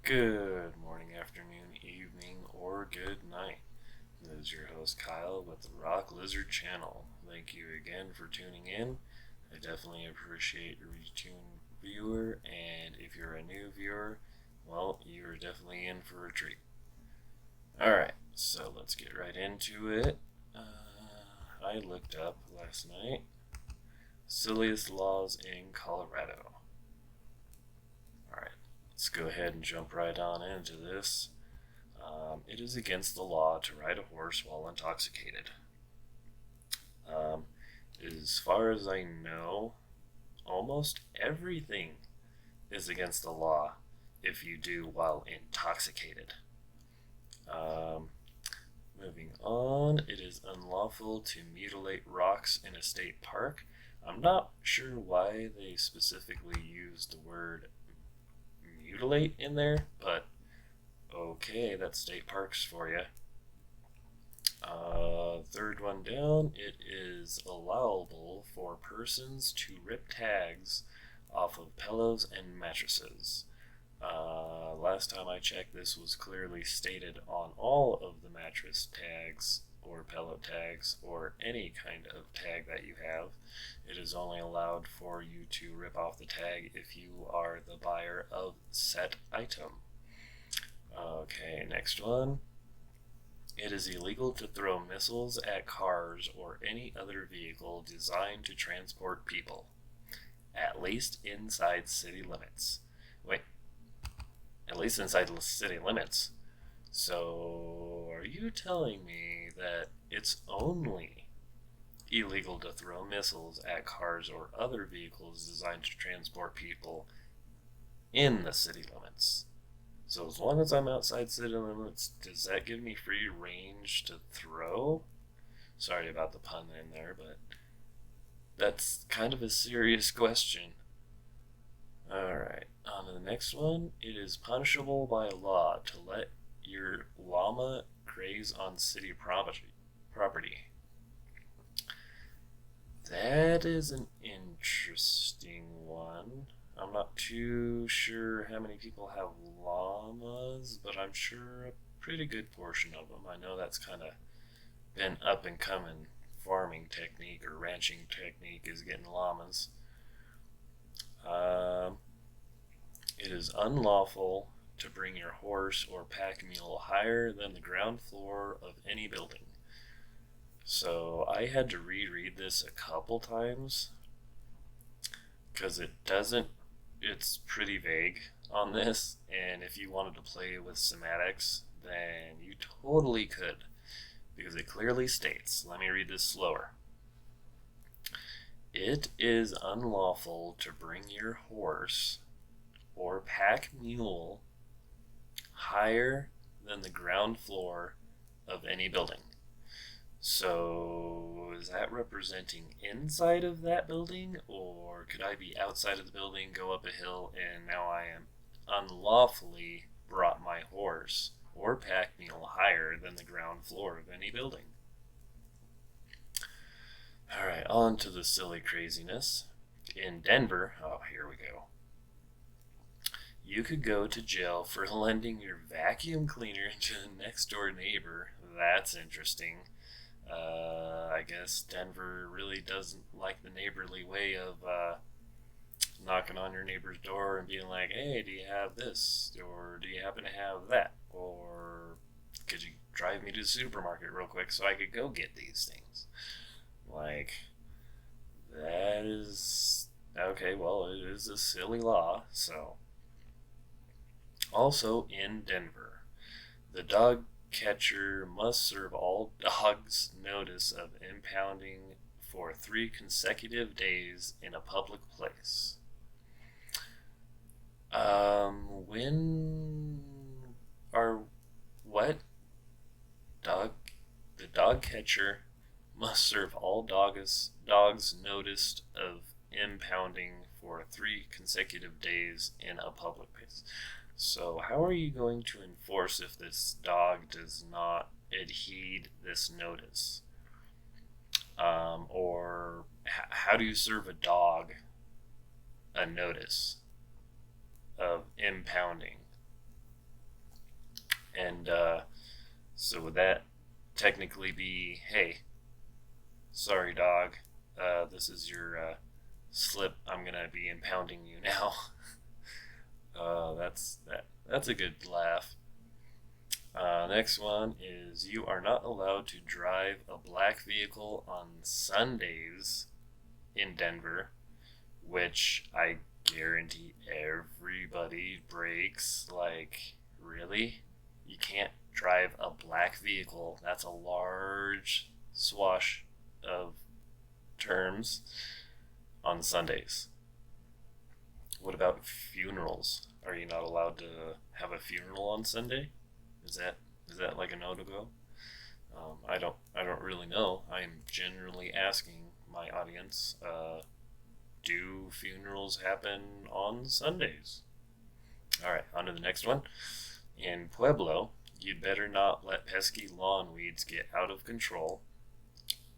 Good morning, afternoon, evening, or good night. This is your host Kyle with the RockLizurd channel. Thank you again for tuning in. I definitely appreciate your return viewer, and if you're a new viewer, well, you're definitely in for a treat. Alright, so let's get right into it. I looked up last night silliest laws in Colorado. Alright, let's go ahead and jump right on into this. It is against the law to ride a horse while intoxicated. As far as I know, almost everything is against the law if you do while intoxicated. Moving on, it is unlawful to mutilate rocks in a state park. I'm not sure why they specifically used the word mutilate in there, but okay, that's state parks for you. Third one down, it is allowable for persons to rip tags off of pillows and mattresses. Last time I checked, this was clearly stated on all of the mattress tags or pillow tags or any kind of tag that you have. It is only allowed for you to rip off the tag if you are the buyer of said item. Okay, next one. It is illegal to throw missiles at cars or any other vehicle designed to transport people, at least inside city limits. Wait, at least inside the city limits. So, are you telling me that it's only illegal to throw missiles at cars or other vehicles designed to transport people in the city limits? So as long as I'm outside city limits, does that give me free range to throw? Sorry about the pun in there, but that's kind of a serious question. Alright, on to the next one. It is punishable by law to let your llama graze on city property. That is an interesting one. I'm not too sure how many people have llamas, but I'm sure a pretty good portion of them. I know that's kind of been up and coming farming technique or ranching technique is getting llamas. It is unlawful to bring your horse or pack mule higher than the ground floor of any building. So I had to reread this a couple times because it's pretty vague on this, and if you wanted to play with semantics, then you totally could, because it clearly states, let me read this slower. It is unlawful to bring your horse or pack mule higher than the ground floor of any building. So, is that representing inside of that building, or could I be outside of the building, go up a hill, and now I am unlawfully brought my horse or pack mule higher than the ground floor of any building? Alright, on to the silly craziness. In Denver, oh, here we go. You could go to jail for lending your vacuum cleaner to the next door neighbor. That's interesting. I guess Denver really doesn't like the neighborly way of knocking on your neighbor's door and being like, hey, do you have this? Or do you happen to have that? Or could you drive me to the supermarket real quick so I could go get these things? Like, that is... Okay, well, it is a silly law, so... Also in Denver, the dog catcher must serve all dogs notice of impounding for 3 consecutive days in a public place. When are what? The dog catcher must serve all dogs notice of impounding for 3 consecutive days in a public place. So how are you going to enforce if this dog does not adhere this notice? Or how do you serve a dog a notice of impounding And so would that technically be, hey, sorry, dog, this is your slip. I'm gonna be impounding you now. That's a good laugh. Next one is you are not allowed to drive a black vehicle on Sundays in Denver, which I guarantee everybody breaks. Like, really? You can't drive a black vehicle? That's a large swash of terms on Sundays. What about funerals? Are you not allowed to have a funeral on Sunday? Is that like a no to go? I don't really know. I'm generally asking my audience. Do funerals happen on Sundays? All right, on to the next one. In Pueblo, you'd better not let pesky lawn weeds get out of control.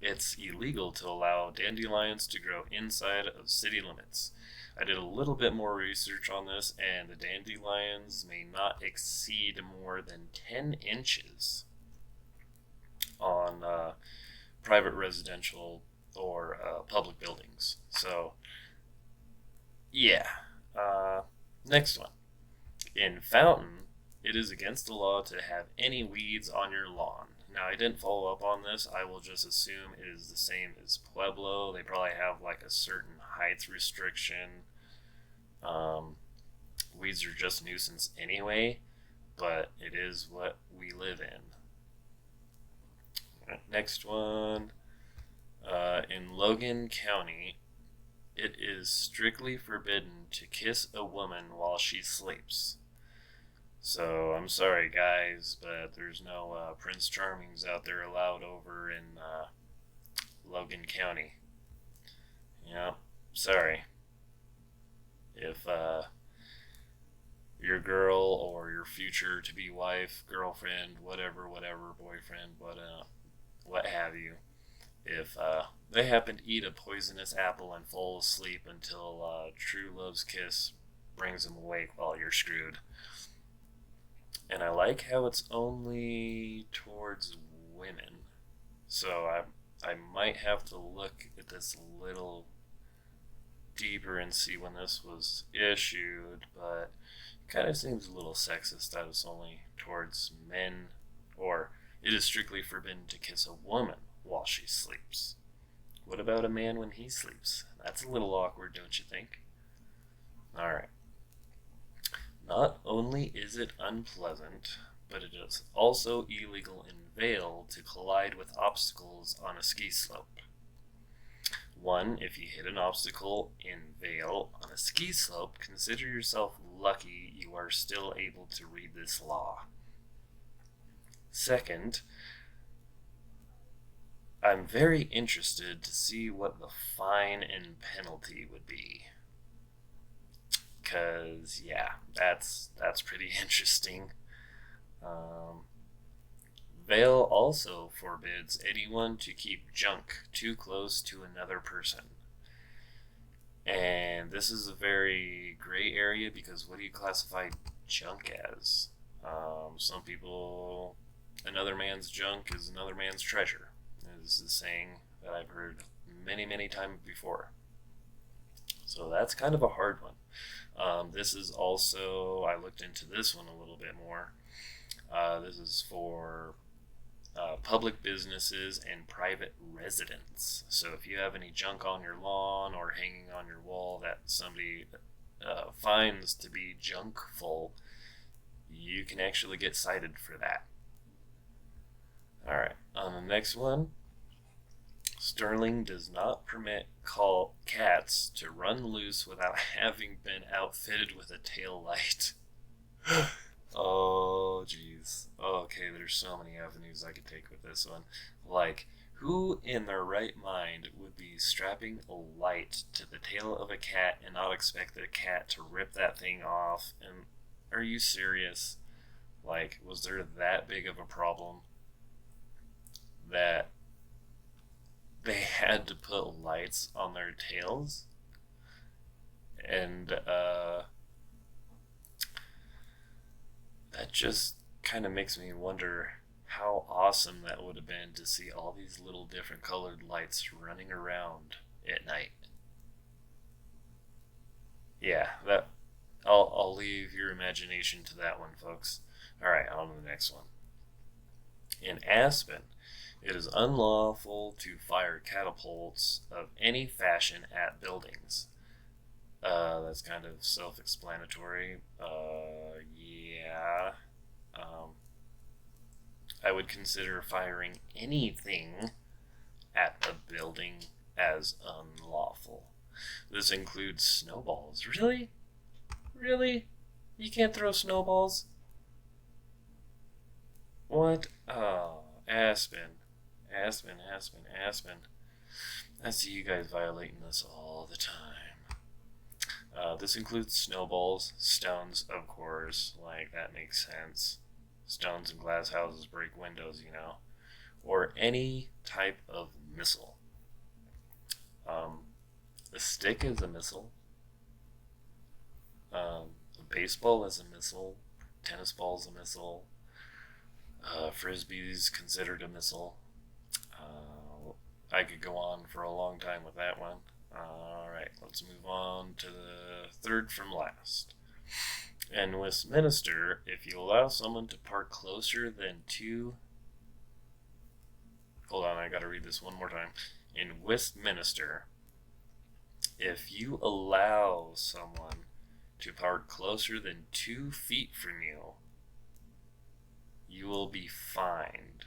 It's illegal to allow dandelions to grow inside of city limits. I did a little bit more research on this, and the dandelions may not exceed more than 10 inches on private residential or public buildings. So, yeah. Next one. In Fountain, it is against the law to have any weeds on your lawn. Now, I didn't follow up on this. I will just assume it is the same as Pueblo. They probably have like a certain height restriction. Weeds are just nuisance anyway, but it is what we live in. Next one. In Logan County, it is strictly forbidden to kiss a woman while she sleeps. So I'm sorry, guys, but there's no Prince Charmings out there allowed over in Logan County. Yeah, sorry. If your girl or your future to be wife, girlfriend, whatever, boyfriend, what have you, if they happen to eat a poisonous apple and fall asleep until true love's kiss brings them awake while you're screwed. And I like how it's only towards women. So I might have to look at this a little deeper and see when this was issued, but it kind of seems a little sexist that it's only towards men, or it is strictly forbidden to kiss a woman while she sleeps. What about a man when he sleeps? That's a little awkward, don't you think? Alright. Not only is it unpleasant, but it is also illegal in Vail to collide with obstacles on a ski slope. One, if you hit an obstacle in Vail on a ski slope, consider yourself lucky you are still able to read this law. Second, I'm very interested to see what the fine and penalty would be. Because, yeah, that's pretty interesting. Vail also forbids anyone to keep junk too close to another person. And this is a very gray area because what do you classify junk as? Some people, another man's junk is another man's treasure. This is a saying that I've heard many, many times before. So that's kind of a hard one. This is also, I looked into this one a little bit more. This is for public businesses and private residents. So if you have any junk on your lawn or hanging on your wall that somebody finds to be junkful, you can actually get cited for that. Alright, on the next one. Sterling does not permit cats to run loose without having been outfitted with a tail light. Oh, jeez. Okay, there's so many avenues I could take with this one. Like, who in their right mind would be strapping a light to the tail of a cat and not expect the cat to rip that thing off? And are you serious? Like, was there that big of a problem that they had to put lights on their tails? And that just kind of makes me wonder how awesome that would have been to see all these little different colored lights running around at night. Yeah, that I'll leave your imagination to that one, folks. All right, on to the next one. In Aspen, it is unlawful to fire catapults of any fashion at buildings. That's kind of self-explanatory. Yeah. I would consider firing anything at a building as unlawful. This includes snowballs. Really? Really? You can't throw snowballs? What? Oh, Aspen. Aspen, Aspen, Aspen. I see you guys violating this all the time. This includes snowballs, stones, of course, like that makes sense. Stones and glass houses break windows, you know. Or any type of missile. A stick is a missile. A baseball is a missile. Tennis ball is a missile. Frisbee is considered a missile. I could go on for a long time with that one. Alright, let's move on to the third from last. In Westminster, if you allow someone to park closer than two... Hold on, I gotta read this one more time. In Westminster, if you allow someone to park closer than 2 feet from you, you will be fined.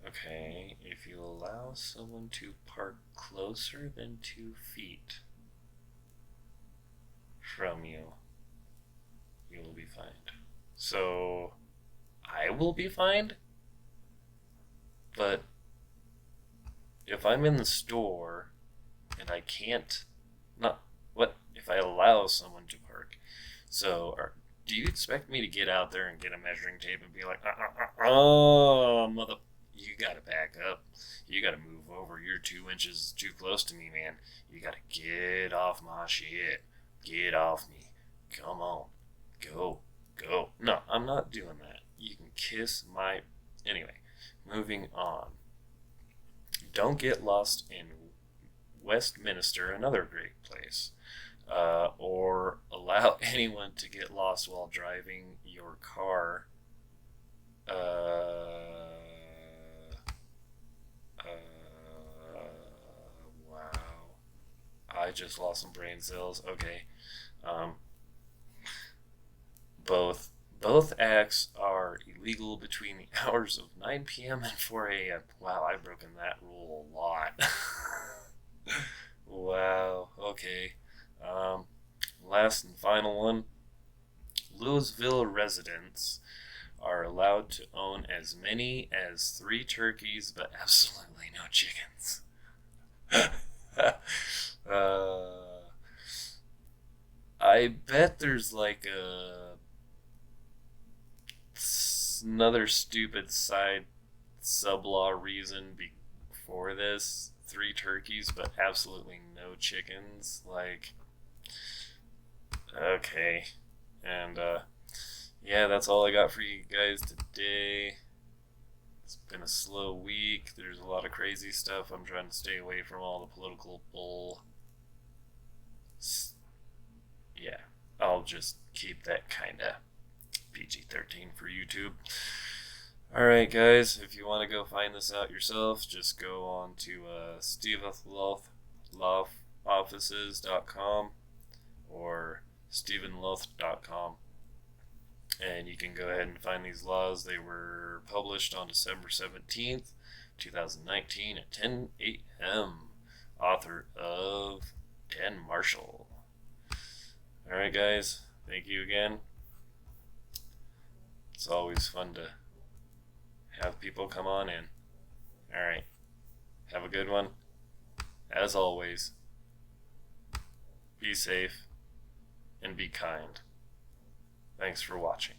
Okay, if you allow someone to park closer than 2 feet from you, you will be fined. So, I will be fined? But, if I'm in the store and I can't, not, what, if I allow someone to park? So, do you expect me to get out there and get a measuring tape and be like, mother, you gotta back up. You gotta move over. You're 2 inches too close to me, man. You gotta get off my shit. Get off me. Come on. Go. Go. No, I'm not doing that. You can kiss my... Anyway, moving on. Don't get lost in Westminster, another great place. Or allow anyone to get lost while driving your car. Wow. I just lost some brain cells. Okay. Both acts are illegal between the hours of 9 p.m. and 4 a.m. Wow, I've broken that rule a lot. Wow. Okay. Last and final one. Louisville residents are allowed to own as many as 3 turkeys, but absolutely no chickens. I bet there's like another stupid side sub-law reason before this. 3 turkeys, but absolutely no chickens. Like, okay. And, yeah, that's all I got for you guys today. It's been a slow week. There's a lot of crazy stuff. I'm trying to stay away from all the political bull. Yeah, I'll just keep that kind of PG-13 for YouTube. Alright, guys, if you want to go find this out yourself, just go on to stevenlothoffices.com or stevenloth.com. And you can go ahead and find these laws. They were published on December 17th, 2019 at 10 a.m. Author of Dan Marshall. Alright, guys, thank you again. It's always fun to have people come on in. Alright, have a good one. As always, be safe and be kind. Thanks for watching.